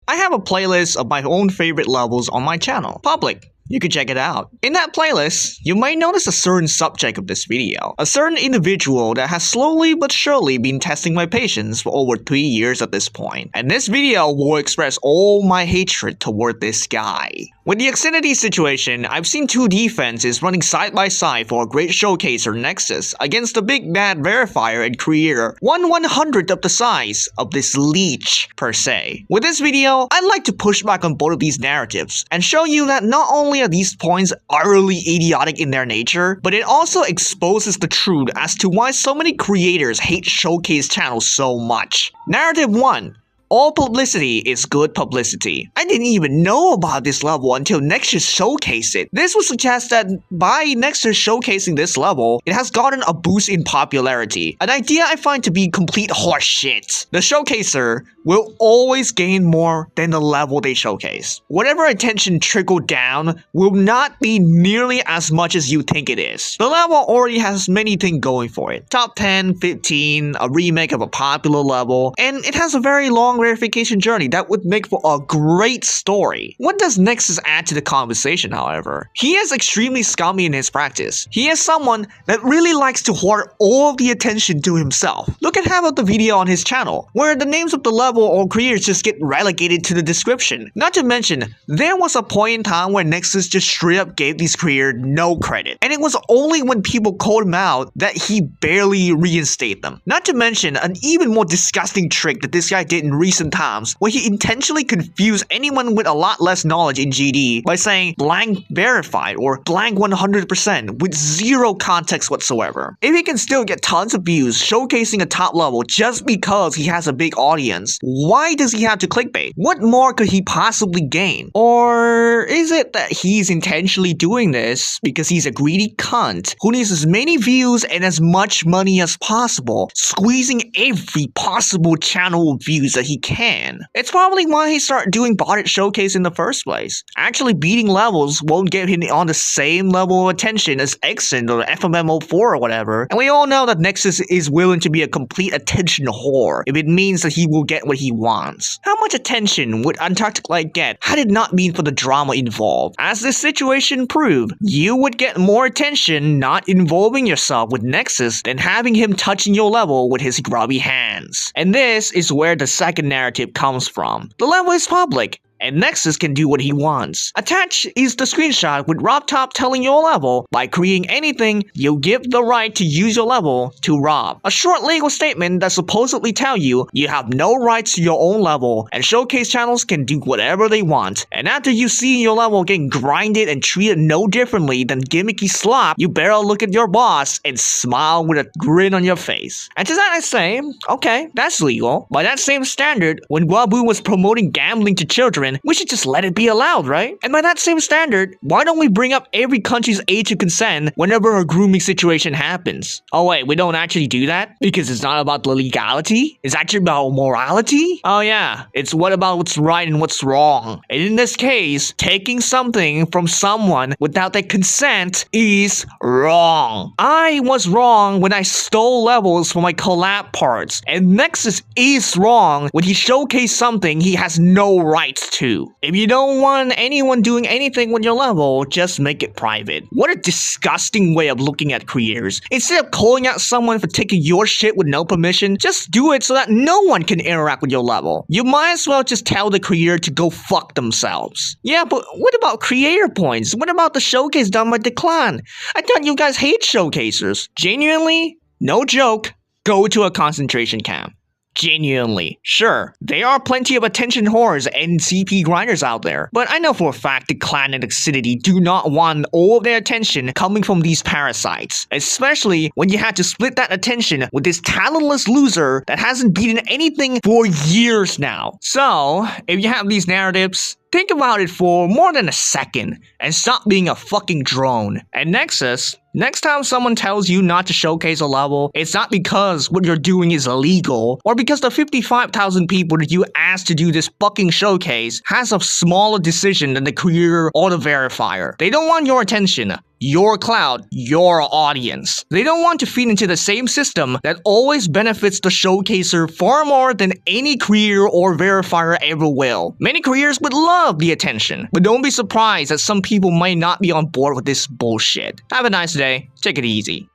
I have a playlist of my own favorite levels on my channel, public. You can check it out. In that playlist, you might notice a certain subject of this video. A certain individual that has slowly but surely been testing my patience for over 3 years at this point. And this video will express all my hatred toward this guy. With the Xfinity situation, I've seen two defenses running side by side for a great showcaser Nexus against the big bad verifier and creator 1/100th of the size of this leech per se. With this video, I'd like to push back on both of these narratives and show you that not only are these points utterly idiotic in their nature, but it also exposes the truth as to why so many creators hate showcase channels so much. Narrative 1. All publicity is good publicity. I didn't even know about this level until Nexus showcased it. This would suggest that by Nexus showcasing this level, it has gotten a boost in popularity. An idea I find to be complete horseshit. The showcaser will always gain more than the level they showcase. Whatever attention trickled down will not be nearly as much as you think it is. The level already has many things going for it. Top 10, 15, a remake of a popular level, and it has a very long verification journey that would make for a great story. What does Nexus add to the conversation, however? He is extremely scummy in his practice. He is someone that really likes to hoard all of the attention to himself. Look at half of the video on his channel, where the names of the level or creators just get relegated to the description. Not to mention, there was a point in time where Nexus just straight up gave these creators no credit, and it was only when people called him out that he barely reinstated them. Not to mention, an even more disgusting trick that this guy did in recent times, where he intentionally confused anyone with a lot less knowledge in GD by saying blank verified or blank 100% with zero context whatsoever. If he can still get tons of views showcasing a top level just because he has a big audience, why does he have to clickbait? What more could he possibly gain? Or is it that he's intentionally doing this because he's a greedy cunt who needs as many views and as much money as possible, squeezing every possible channel of views that he can? It's probably why he started doing botted showcase in the first place. Actually beating levels won't get him on the same level of attention as Exent or FMMO4 or whatever, and we all know that Nexus is willing to be a complete attention whore if it means that he will get what he wants. How much attention would Antarctic Light get had it not been for the drama involved? As this situation proved, you would get more attention not involving yourself with Nexus than having him touching your level with his grubby hands. And this is where the second narrative comes from. The level is public, and Nexus can do what he wants. Attached is the screenshot with Rob Top telling your level, by creating anything, you'll give the right to use your level to Rob. A short legal statement that supposedly tell you have no rights to your own level, and showcase channels can do whatever they want. And after you see your level getting grinded and treated no differently than gimmicky slop, you better look at your boss and smile with a grin on your face. And to that I say, okay, that's legal. By that same standard, when Wabu was promoting gambling to children, we should just let it be allowed, right? And by that same standard, why don't we bring up every country's age of consent whenever a grooming situation happens? Oh wait, we don't actually do that? Because it's not about the legality? It's actually about morality? Oh yeah, it's what about what's right and what's wrong. And in this case, taking something from someone without their consent is wrong. I was wrong when I stole levels for my collab parts, and Nexus is wrong when he showcased something he has no rights to. If you don't want anyone doing anything with your level, just make it private. What a disgusting way of looking at creators. Instead of calling out someone for taking your shit with no permission, just do it so that no one can interact with your level. You might as well just tell the creator to go fuck themselves. Yeah, but what about creator points? What about the showcase done by Declan? I thought you guys hate showcasers. Genuinely, no joke, go to a concentration camp. Genuinely. Sure, there are plenty of attention whores and CP grinders out there, but I know for a fact the clan and Xfinity do not want all of their attention coming from these parasites, especially when you had to split that attention with this talentless loser that hasn't beaten anything for years now. So, if you have these narratives, think about it for more than a second and stop being a fucking drone. And Nexus, next time someone tells you not to showcase a level, it's not because what you're doing is illegal or because the 55,000 people that you asked to do this fucking showcase has a smaller decision than the creator or the verifier. They don't want your attention. your clout, your audience. They don't want to feed into the same system that always benefits the showcaser far more than any creator or verifier ever will. Many creators would love the attention, but don't be surprised that some people might not be on board with this bullshit. Have a nice day. Take it easy.